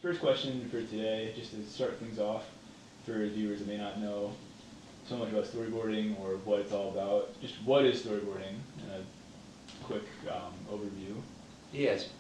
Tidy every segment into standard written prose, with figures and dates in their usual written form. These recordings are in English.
First question for today, just to start things off, for viewers that may not know so much about storyboarding or what it's all about. Just what is storyboarding in a quick overview? Yes.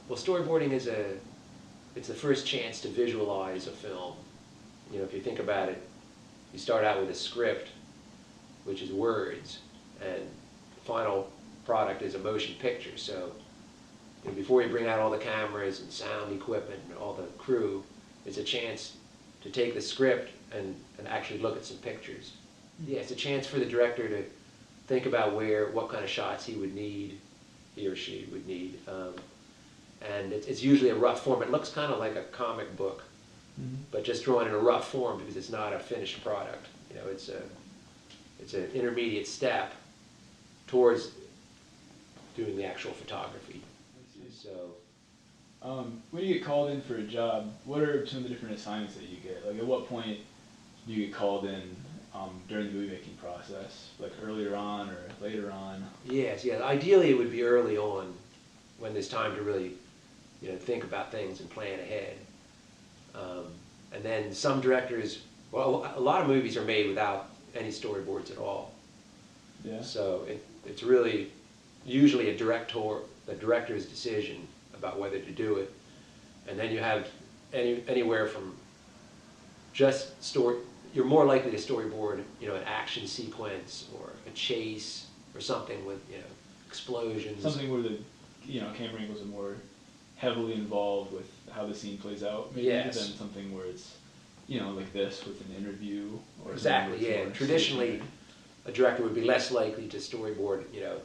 Well, storyboarding it's the first chance to visualize a film. You know, if you think about it, you start out with a script, which is words, and the final product is a motion picture. So, you know, before you bring out all the cameras and sound equipment and all the crew, it's a chance to take the script and actually look at some pictures. Yeah, it's a chance for the director to think about what kind of shots he or she would need. And it's usually a rough form. It looks kind of like a comic book, but just drawn in a rough form because it's not a finished product. You know, it's an intermediate step towards doing the actual photography. So, when you get called in for a job, what are some of the different assignments that you get? Like, at what point do you get called in during the movie making process? Like earlier on or later on? yes, yeah. Ideally, it would be early on, when there's time to really, you know, think about things and plan ahead. And then some directors, well, a lot of movies are made without any storyboards at all. Yeah. So it's really usually the director's decision about whether to do it. And then you have anywhere from you're more likely to storyboard, you know, an action sequence or a chase or something with, you know, explosions. Something where the, you know, camera angles are more heavily involved with how the scene plays out, maybe, yes, than something where it's, you know, like this with an interview or exactly. Yeah. Traditionally, a director would be less likely to storyboard, you know,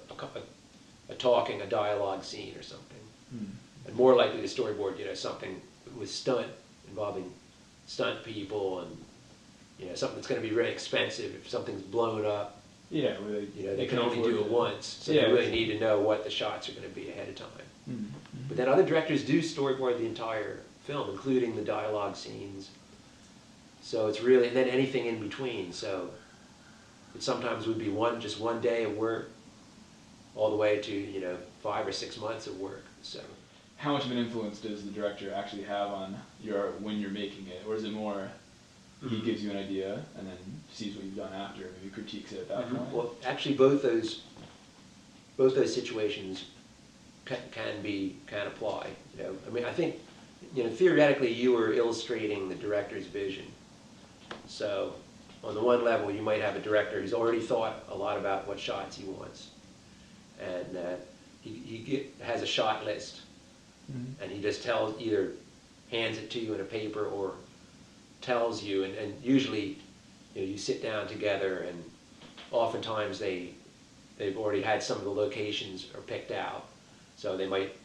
a dialogue scene or something, and more likely to storyboard, you know, something with involving stunt people, and, you know, something that's going to be really expensive. If something's blown up, yeah, you know, they can only do it once, so yeah, they really need to know what the shots are going to be ahead of time. But then other directors do storyboard the entire film, including the dialogue scenes. So it's really, and then anything in between. So it sometimes would be just one day of work, all the way to, you know, 5 or 6 months of work. So how much of an influence does the director actually have on when you're making it, or is it more he gives you an idea and then sees what you've done after, maybe critiques it at that point? Well, actually, both those situations can apply. You know, I mean, I think, you know, theoretically, you are illustrating the director's vision. So, on the one level, you might have a director who's already thought a lot about what shots he wants, and he has a shot list, and he just either hands it to you in a paper or tells you, and usually, you know, you sit down together, and oftentimes they've already had some of the locations are picked out, so they might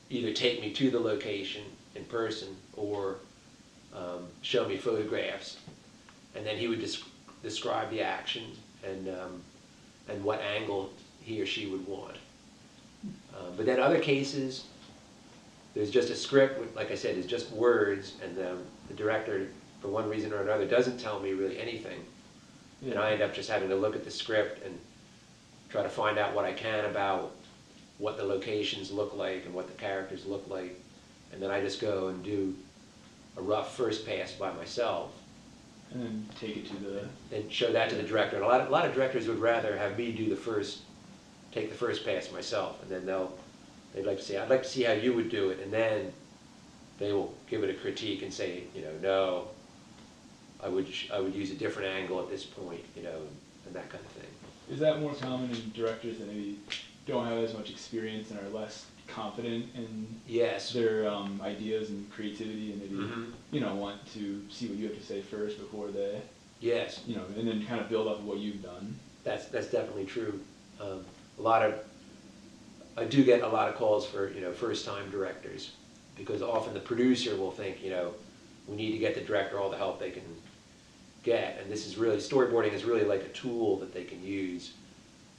either take me to the location in person or show me photographs, and then he would describe the action and what angle he or she would want. But then other cases, there's just a script, like I said, it's just words, and the director, for one reason or another, doesn't tell me really anything. Yeah. And I end up just having to look at the script and try to find out what I can about what the locations look like and what the characters look like. And then I just go and do a rough first pass by myself. And then take it to and show that to the director. And a lot of directors would rather have me take the first pass myself, and then they'd like to say, I'd like to see how you would do it, and then they will give it a critique and say, you know, no, I would use a different angle at this point, you know, and that kind of thing. Is that more common in directors that maybe don't have as much experience and are less confident in their ideas and creativity, and maybe you know, want to see what you have to say first before they you know, and then kind of build off of what you've done? That's definitely true. I do get a lot of calls for, you know, first-time directors, because often the producer will think, you know, we need to get the director all the help they can get, and storyboarding is really like a tool that they can use.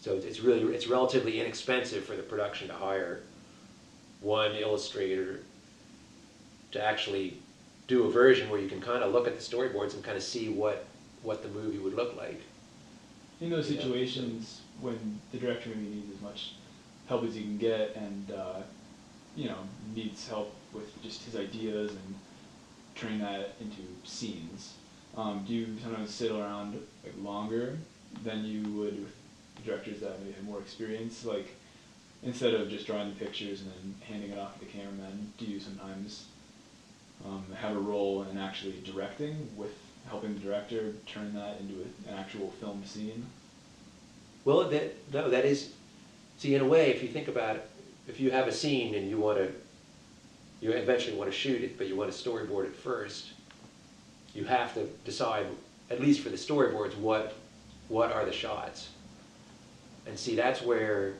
So it's relatively inexpensive for the production to hire one illustrator to actually do a version where you can kind of look at the storyboards and kind of see what the movie would look like. In those situations when the director maybe needs as much help as he can get, and you know, needs help with just his ideas and turning that into scenes. Do you sometimes sit around like longer than you would with directors that maybe have more experience? Like, instead of just drawing the pictures and then handing it off to the cameraman, do you sometimes have a role in actually directing, with helping the director turn that into an actual film scene? Well, that is, see, in a way, if you think about it, if you have a scene and you eventually want to shoot it, but you want to storyboard it first, you have to decide, at least for the storyboards, what are the shots. And see, that's where,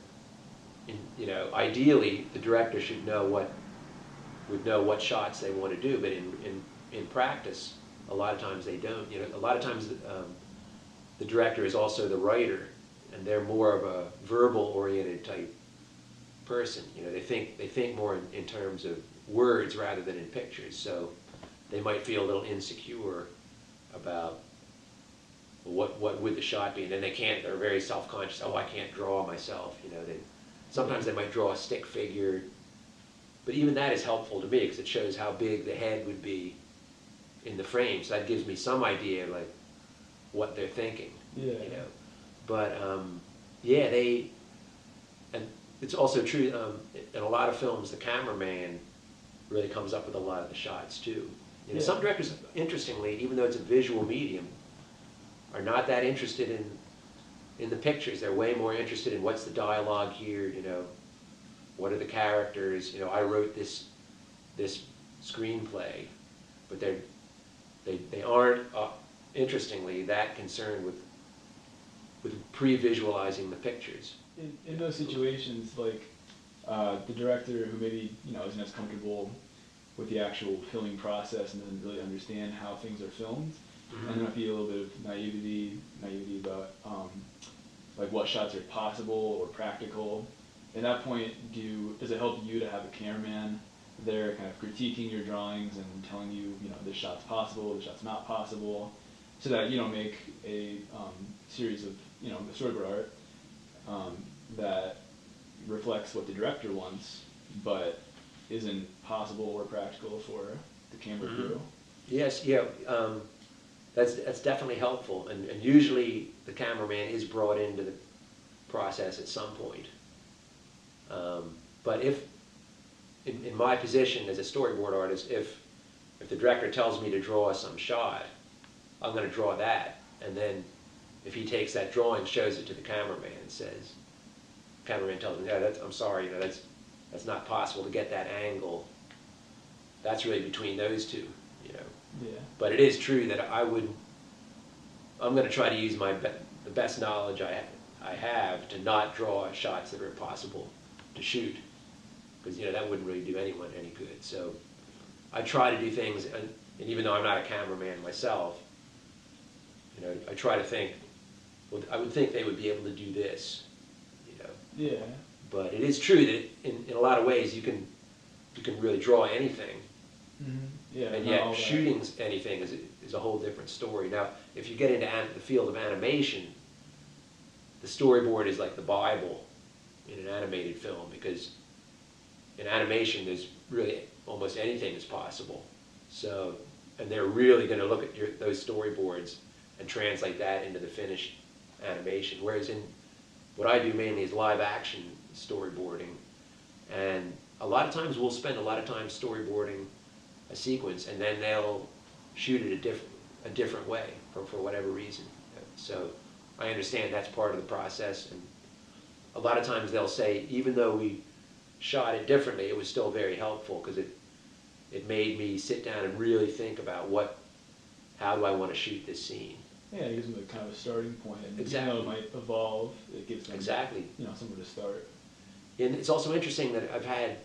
ideally, the director should know what shots they want to do, but in practice, a lot of times they don't. A lot of times the director is also the writer, and they're more of a verbal-oriented type person. They think more in terms of words rather than in pictures. So they might feel a little insecure about what would the shot be, and then they're very self-conscious. Oh, I can't draw myself. Sometimes they might draw a stick figure, but even that is helpful to me because it shows how big the head would be in the frame. So that gives me some idea of like what they're thinking. Yeah. But yeah, and it's also true in a lot of films, the cameraman really comes up with a lot of the shots too. Some directors, interestingly, even though it's a visual medium, are not that interested in the pictures. They're way more interested in what's the dialogue here, what are the characters. I wrote this screenplay, but they aren't, interestingly, that concerned with pre-visualizing the pictures. In those situations, like the director who maybe isn't as comfortable with the actual filming process and doesn't really understand how things are filmed, and there might be a little bit of naivety about like what shots are possible or practical. At that point, does it help you to have a cameraman there kind of critiquing your drawings and telling you, this shot's possible, this shot's not possible, so that you don't make a series of, storyboard art that reflects what the director wants, but isn't possible or practical for the camera crew? Yes, yeah, that's definitely helpful, and usually the cameraman is brought into the process at some point. But if, in my position as a storyboard artist, if the director tells me to draw some shot, I'm going to draw that, and then if he takes that drawing, shows it to the cameraman, and says, cameraman tells him, yeah, I'm sorry, that's not possible to get that angle. That's really between those two, Yeah. But it is true that I'm going to try to use the best knowledge I have to not draw shots that are impossible to shoot, because that wouldn't really do anyone any good. So I try to do things, and even though I'm not a cameraman myself, I try to think, well, I would think they would be able to do this, Yeah. But it is true that in a lot of ways you can really draw anything. Mm-hmm. Yeah. And yet shooting anything is a whole different story. Now, if you get into the field of animation, the storyboard is like the Bible in an animated film, because in animation there's really almost anything is possible. So, and they're really going to look at those storyboards and translate that into the finished animation. Whereas in what I do mainly is live action storyboarding, and a lot of times we'll spend a lot of time storyboarding a sequence, and then they'll shoot it a different way for whatever reason. So I understand that's part of the process, and a lot of times they'll say, even though we shot it differently, it was still very helpful, because it made me sit down and really think about how do I want to shoot this scene. Yeah, it gives them kind of a starting point, and exactly. Even though it might evolve, it gives them exactly somewhere to start. And it's also interesting that I've had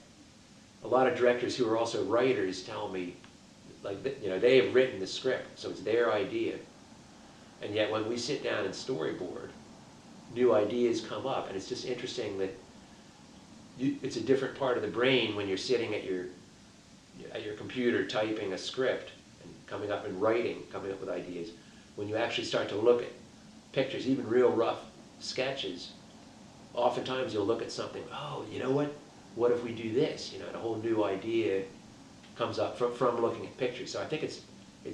a lot of directors who are also writers tell me, like, they have written the script, so it's their idea, and yet when we sit down and storyboard, new ideas come up, and it's just interesting that it's a different part of the brain when you're sitting at your computer typing a script and coming up and coming up with ideas. When you actually start to look at pictures, even real rough sketches, oftentimes you'll look at something, oh, you know what if we do this? And a whole new idea comes up from looking at pictures. So I think it's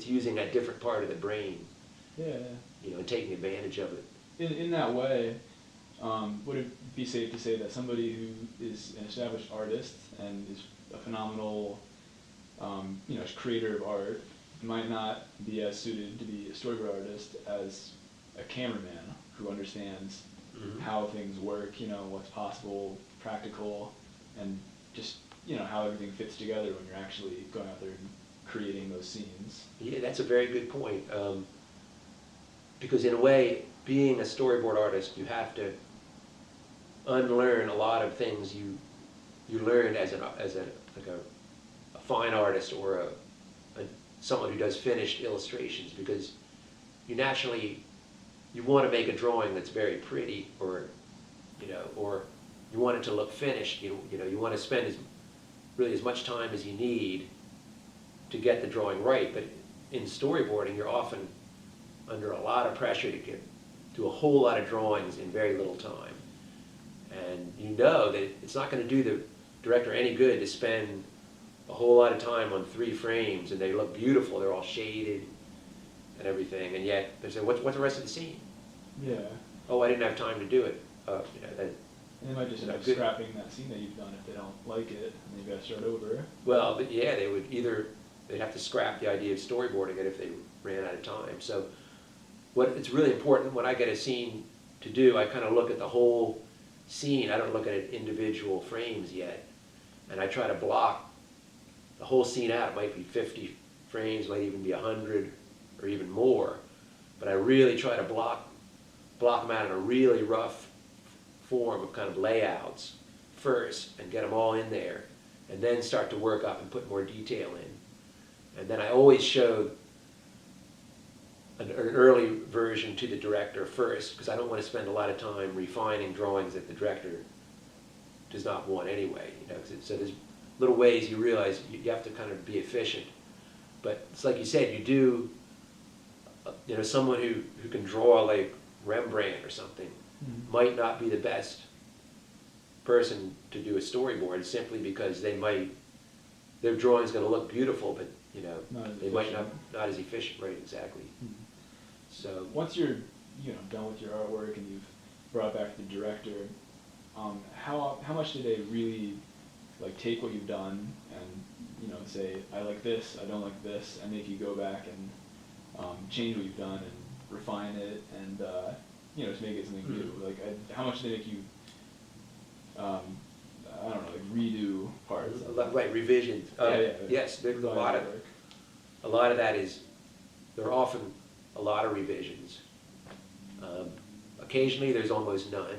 using a different part of the brain, Yeah. you know, and taking advantage of it. In that way, would it be safe to say that somebody who is an established artist and is a phenomenal, you know, creator of art might not be as suited to be a storyboard artist as a cameraman who understands how things work, you know, what's possible, practical, and just, you know, how everything fits together when you're actually going out there and creating those scenes? Yeah, that's a very good point. Because in a way, being a storyboard artist, you have to unlearn a lot of things you learned as a fine artist or someone who does finished illustrations, because you naturally want to make a drawing that's very pretty, or you know, or you want it to look finished. You know, you want to spend really as much time as you need to get the drawing right. But in storyboarding, you're often under a lot of pressure to do a whole lot of drawings in very little time. And you know that it's not going to do the director any good to spend a whole lot of time on 3 frames and they look beautiful, they're all shaded and everything, and yet they say, what's the rest of the scene? Yeah. Oh, I didn't have time to do it. You know, that, and they might just end up scrapping that scene that you've done if they don't like it, and you've got to start over. Well, but yeah, they'd have to scrap the idea of storyboarding it if they ran out of time. So it's really important when I get a scene to do, I kind of look at the whole scene. I don't look at individual frames yet. And I try to block the whole scene out. It might be 50 frames, might even be 100 or even more. But I really try to block them out in a really rough form of kind of layouts first and get them all in there, and then start to work up and put more detail in. And then I always show an early version to the director first, because I don't want to spend a lot of time refining drawings that the director does not want anyway. You know, so there's little ways you realize you have to kind of be efficient. But it's like you said, you do, you know, someone who can draw like Rembrandt or something might not be the best person to do a storyboard, simply because their drawing's going to look beautiful, but you know, they might not as efficient, right? Exactly. So once you're, you know, done with your artwork and you've brought it back to the director, how much do they really like take what you've done and, you know, say, I like this, I don't like this, and make you go back and change what you've done and refine it and you know, just make it something new? Like, how much do they make you I don't know, like redo parts? Right, revisions. Yes, there's a lot of that is, there are often a lot of revisions. Occasionally there's almost none.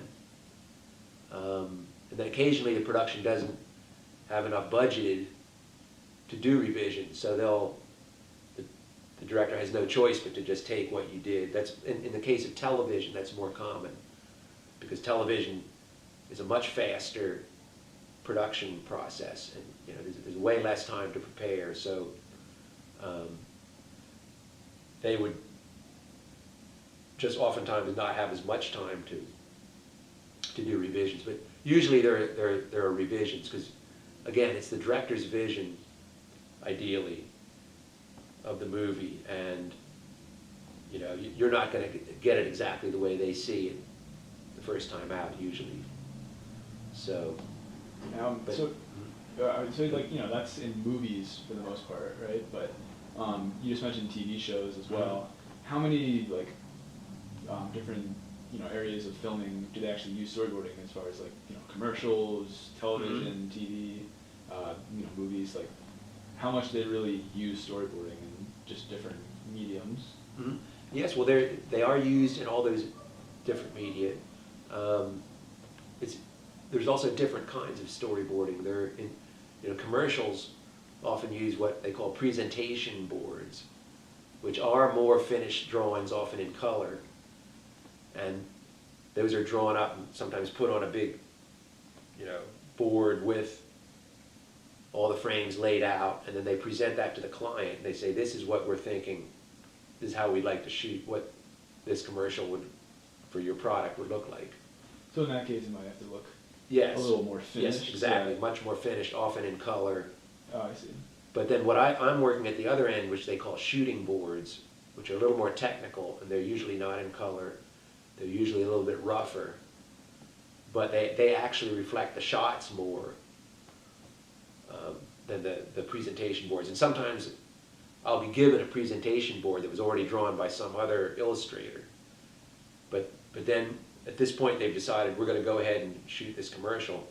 And then occasionally the production doesn't have enough budgeted to do revisions, so the director has no choice but to just take what you did. That's in the case of television, that's more common, because television is a much faster production process, and you know, there's way less time to prepare, so they would just oftentimes not have as much time to do revisions. But usually there are revisions, because again, it's the director's vision, ideally, of the movie, and you know, you're not going to get it exactly the way they see it the first time out, usually. So, so like, you know, that's in movies for the most part, right? But you just mentioned TV shows as well. How many like different, you know, areas of filming do they actually use storyboarding, as far as like, you know, commercials, television, TV, you know, movies? Like, how much do they really use storyboarding in just different mediums? Yes, well, they are used in all those different media. There's also different kinds of storyboarding. You know, commercials often use what they call presentation boards, which are more finished drawings, often in color, and those are drawn up and sometimes put on a big, you know, board with all the frames laid out, and then they present that to the client. They say, this is what we're thinking, this is how we'd like to shoot, what this commercial for your product would look like. So in that case, it might have to look a little more finished. Yes, exactly. Much more finished, often in color. Oh, I see. But then what I'm working at the other end, which they call shooting boards, which are a little more technical, and they're usually not in color. They're usually a little bit rougher, but they actually reflect the shots more than the presentation boards. And sometimes I'll be given a presentation board that was already drawn by some other illustrator. But then at this point they've decided we're going to go ahead and shoot this commercial.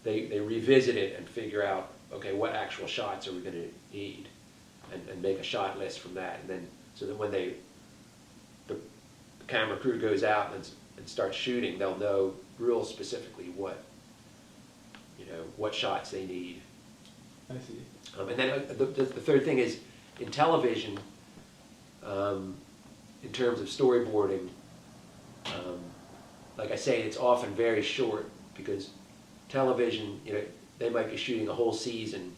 They revisit it and figure out, okay, what actual shots are we going to need, and make a shot list from that. And then so that when the camera crew goes out and starts shooting, they'll know real specifically what shots they need. I see. And then the third thing is, in television, in terms of storyboarding, like I say, it's often very short, because television, they might be shooting a whole season,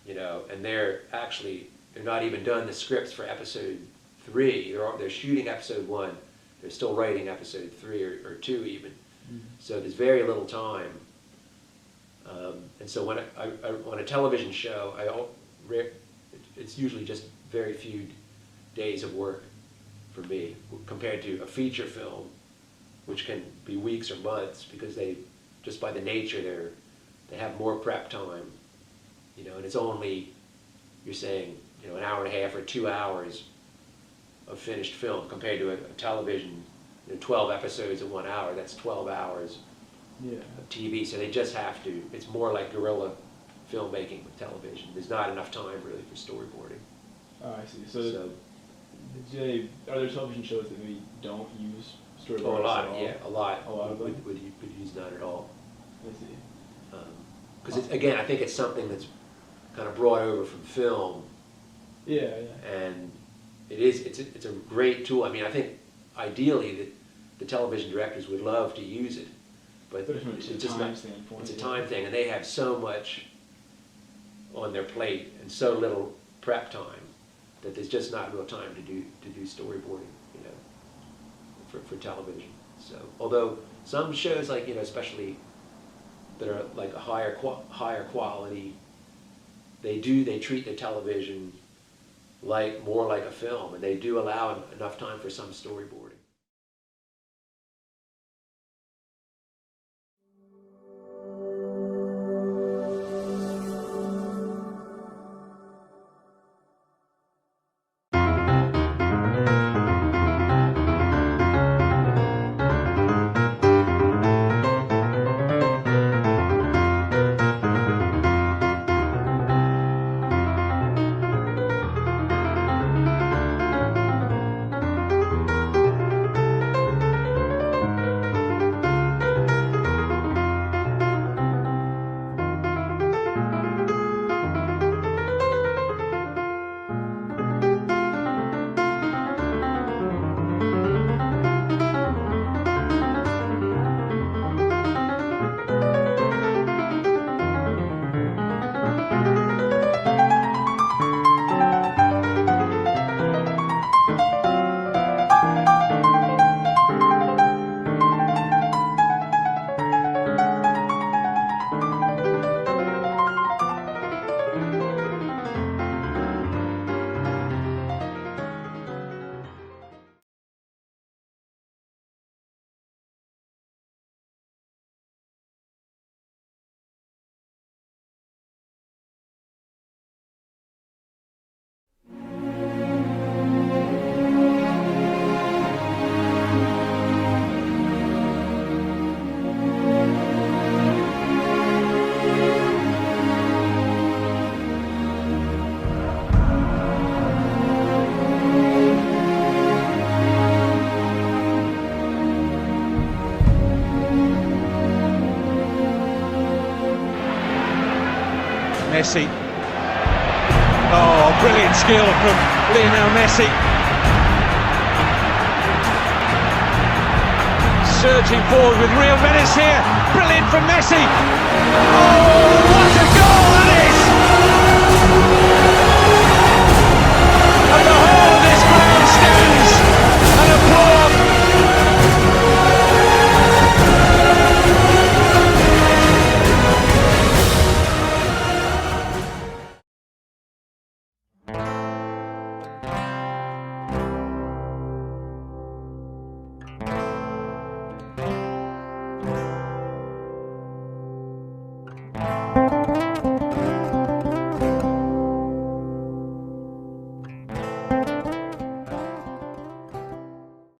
and they're not even done the scripts for episode 3. They're shooting episode 1. They're still writing episode 3 or 2 even. Mm-hmm. So there's very little time. And so when I on a television show, it's usually just very few days of work for me, compared to a feature film, which can be weeks or months, because they, just by the nature, they have more prep time, and it's only, you're saying, an hour and a half or 2 hours of finished film, compared to a television, 12 episodes in 1 hour. That's 12 hours of TV. So they just have to. It's more like guerrilla filmmaking with television. There's not enough time really for storyboarding. Oh, I see. So are there television shows that maybe don't use storyboards? Oh, a lot. At all? Yeah, a lot. A lot of them would use none at all. I see. Because again, I think it's something that's kind of brought over from film. Yeah. And it's a great tool. I mean, I think ideally that the television directors would love to use it, but it's just time standpoint. It's a time thing, and they have so much on their plate and so little prep time that there's just not real time to do storyboarding, for television. So although some shows, like especially that are like a higher quality, they treat the television more like a film, and they do allow enough time for some storyboarding. Messi. Oh, brilliant skill from Lionel Messi. Surging forward with real menace here. Brilliant from Messi. Oh, what a goal that is!